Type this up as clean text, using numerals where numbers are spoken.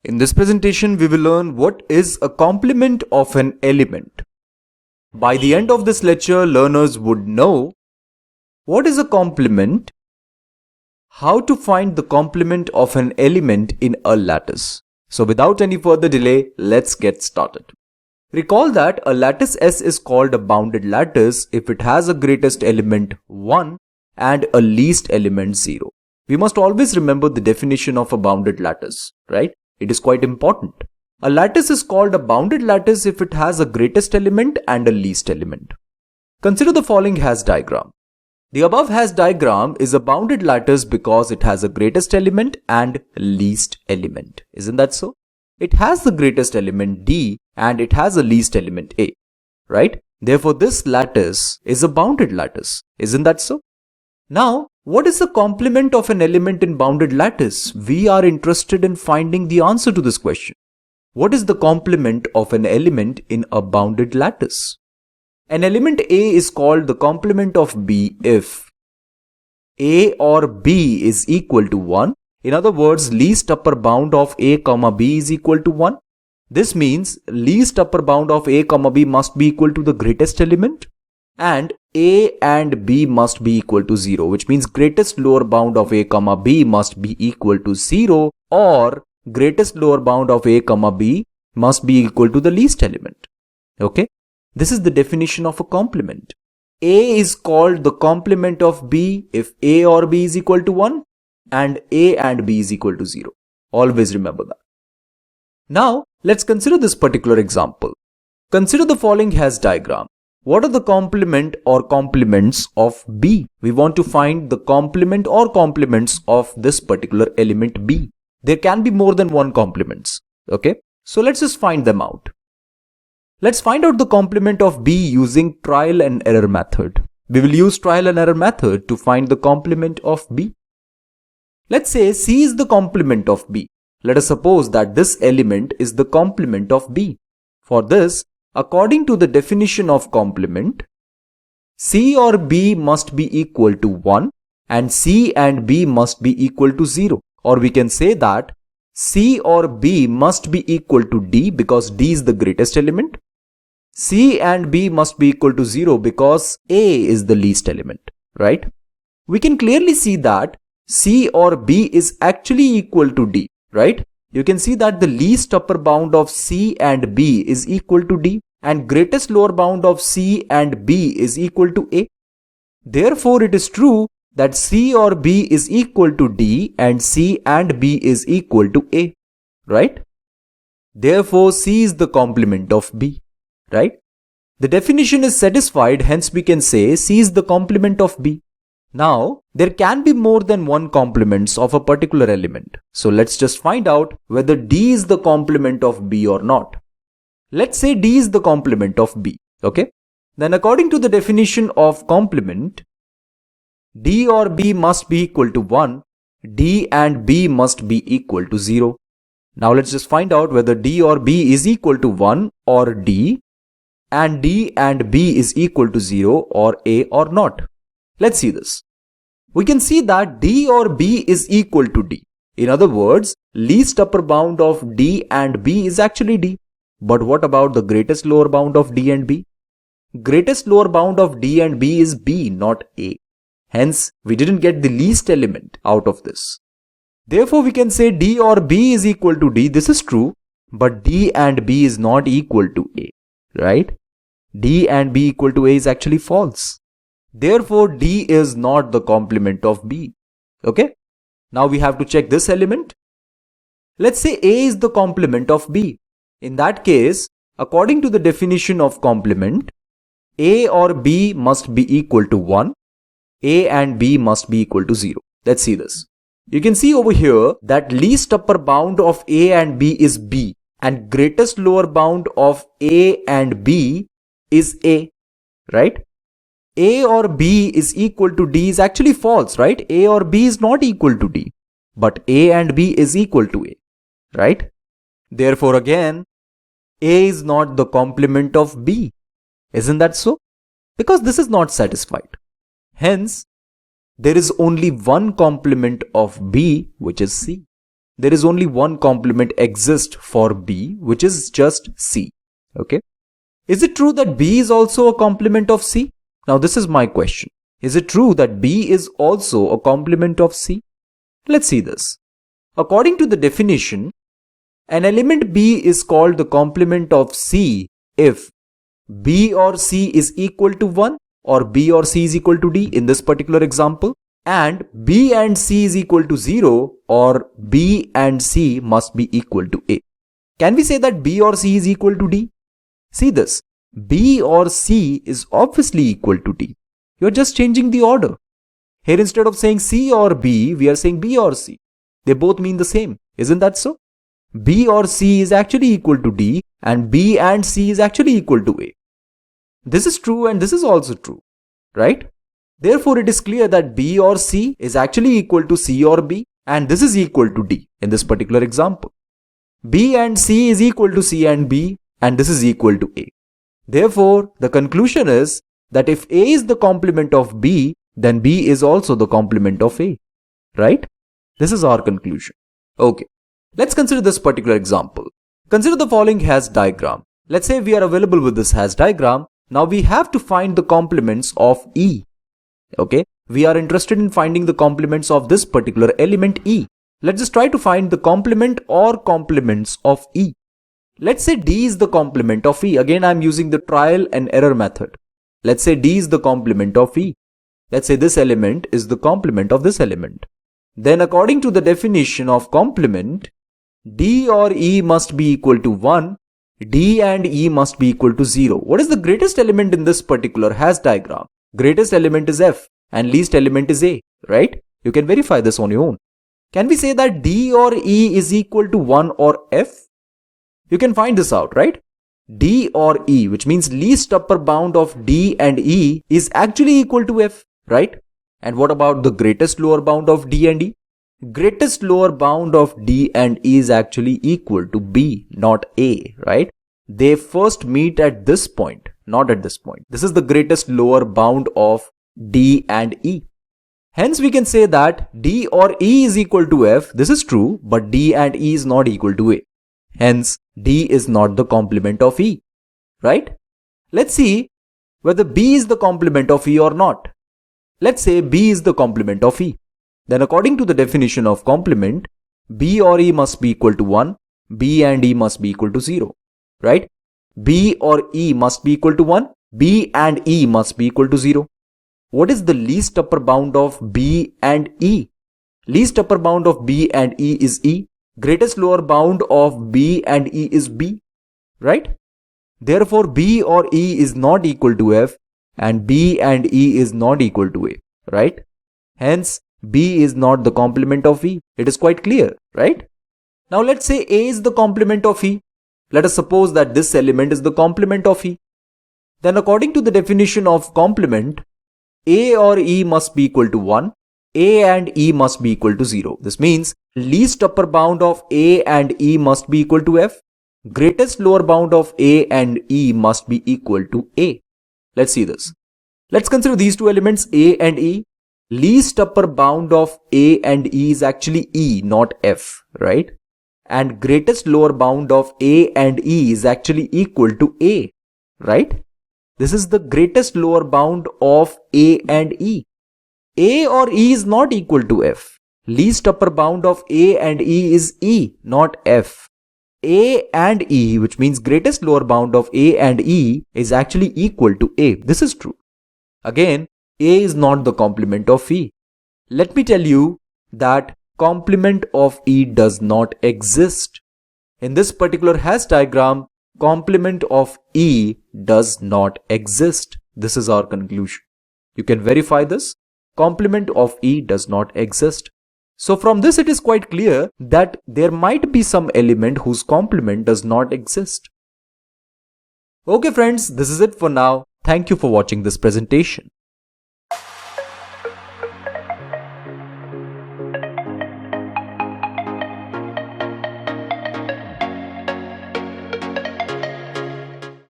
In this presentation, we will learn what is a complement of an element. By the end of this lecture, learners would know what is a complement, how to find the complement of an element in a lattice. So without any further delay, let's get started. Recall that a lattice S is called a bounded lattice if it has a greatest element 1 and a least element 0. We must always remember the definition of a bounded lattice, right? It is quite important. A lattice is called a bounded lattice if it has a greatest element and a least element. Consider the following Hash diagram. The above Hash diagram is a bounded lattice because it has a greatest element and least element. Isn't that so? It has the greatest element D and it has a least element A, right? Therefore, this lattice is a bounded lattice. Isn't that so? Now, what is the complement of an element in bounded lattice? We are interested in finding the answer to this question. What is the complement of an element in a bounded lattice? An element A is called the complement of B if A or B is equal to 1. In other words, least upper bound of A comma B is equal to 1. This means least upper bound of A comma B must be equal to the greatest element, and A and B must be equal to 0, which means greatest lower bound of A comma B must be equal to 0, or greatest lower bound of A comma B must be equal to the least element. Okay, this is the definition of a complement. A is called the complement of B if A or B is equal to 1 and A and B is equal to 0. Always remember that. Now, let's consider this particular example. Consider the following Hash diagram. What are the complement or complements of B? We want to find the complement or complements of this particular element B. There can be more than one complements. Okay, so let's just find them out. Let's find out the complement of B using trial and error method. We will use trial and error method to find the complement of B. Let's say C is the complement of B. Let us suppose that this element is the complement of B. For this, according to the definition of complement, C or B must be equal to 1 and C and B must be equal to 0. Or we can say that C or B must be equal to D because D is the greatest element. C and B must be equal to 0 because A is the least element, right? We can clearly see that C or B is actually equal to D, right? You can see that the least upper bound of C and B is equal to D and greatest lower bound of C and B is equal to A. Therefore, it is true that C or B is equal to D and C and B is equal to A, right? Therefore, C is the complement of B, right? The definition is satisfied, hence we can say C is the complement of B. Now, there can be more than one complements of a particular element. So let's just find out whether D is the complement of B or not. Let's say D is the complement of B, okay? Then according to the definition of complement, D or B must be equal to 1, D and B must be equal to 0. Now let's just find out whether D or B is equal to 1 or D and B is equal to 0 or A or not. Let's see this. We can see that D or B is equal to D. In other words, least upper bound of D and B is actually D. But what about the greatest lower bound of D and B? Greatest lower bound of D and B is B, not A. Hence, we didn't get the least element out of this. Therefore, we can say D or B is equal to D. This is true. But D and B is not equal to A, right? D and B equal to A is actually false. Therefore, D is not the complement of B. Okay? Now we have to check this element. Let's say A is the complement of B. In that case, according to the definition of complement, A or B must be equal to 1. A and B must be equal to 0. Let's see this. You can see over here that least upper bound of A and B is B and greatest lower bound of A and B is A, right? A or B is equal to D is actually false, right? A or B is not equal to D, but A and B is equal to A, right? Therefore, again, A is not the complement of B. Isn't that so? Because this is not satisfied. Hence, there is only one complement of B, which is C. there is only one complement exists for B, which is just C. Okay. Is it true that B is also a complement of C? Now this is my question. Is it true that B is also a complement of C? Let's see this. According to the definition, an element B is called the complement of C if B or C is equal to 1 or B or C is equal to D in this particular example, and B and C is equal to 0 or B and C must be equal to A. Can we say that B or C is equal to D? See this. B or C is obviously equal to D. You are just changing the order. Here instead of saying C or B, we are saying B or C. They both mean the same. Isn't that so? B or C is actually equal to D and B and C is actually equal to A. This is true and this is also true, right? Therefore, it is clear that B or C is actually equal to C or B and this is equal to D in this particular example. B and C is equal to C and B and this is equal to A. Therefore, the conclusion is that if A is the complement of B, then B is also the complement of A, right? This is our conclusion. Okay, let's consider this particular example. Consider the following Hash diagram. Let's say we are available with this Hash diagram. Now we have to find the complements of E. Okay, we are interested in finding the complements of this particular element E. Let's just try to find the complement or complements of E. Let's say D is the complement of E. Again, I'm using the trial and error method. Let's say D is the complement of E. Let's say this element is the complement of this element. Then according to the definition of complement, D or E must be equal to 1. D and E must be equal to 0. What is the greatest element in this particular Hash diagram? Greatest element is F and least element is A, right? You can verify this on your own. Can we say that D or E is equal to 1 or F? You can find this out, right? D or E, which means least upper bound of D and E, is actually equal to F, right? And what about the greatest lower bound of D and E? Greatest lower bound of D and E is actually equal to B, not A, right? They first meet at this point, not at this point. This is the greatest lower bound of D and E. Hence, we can say that D or E is equal to F. This is true, but D and E is not equal to A. Hence, D is not the complement of E, right? Let's see whether B is the complement of E or not. Let's say B is the complement of E. Then according to the definition of complement, B or E must be equal to 1, B and E must be equal to 0, right? B or E must be equal to 1, B and E must be equal to 0. What is the least upper bound of B and E? Least upper bound of B and E is E. Greatest lower bound of B and E is B, right? Therefore, B or E is not equal to F and B and E is not equal to A, right? Hence, B is not the complement of E. It is quite clear, right? Now, let's say A is the complement of E. Let us suppose that this element is the complement of E. Then according to the definition of complement, A or E must be equal to 1. A and E must be equal to 0. This means least upper bound of A and E must be equal to F. Greatest lower bound of A and E must be equal to A. Let's see this. Let's consider these two elements A and E. Least upper bound of A and E is actually E, not F, right? And greatest lower bound of A and E is actually equal to A, right? This is the greatest lower bound of A and E. A or E is not equal to F. Least upper bound of A and E is E, not F. A and E, which means greatest lower bound of A and E, is actually equal to A. This is true. Again, A is not the complement of E. Let me tell you that complement of E does not exist. In this particular Hash diagram, complement of E does not exist. This is our conclusion. You can verify this. Complement of E does not exist. So from this it is quite clear that there might be some element whose complement does not exist. Okay friends, this is it for now. Thank you for watching this presentation.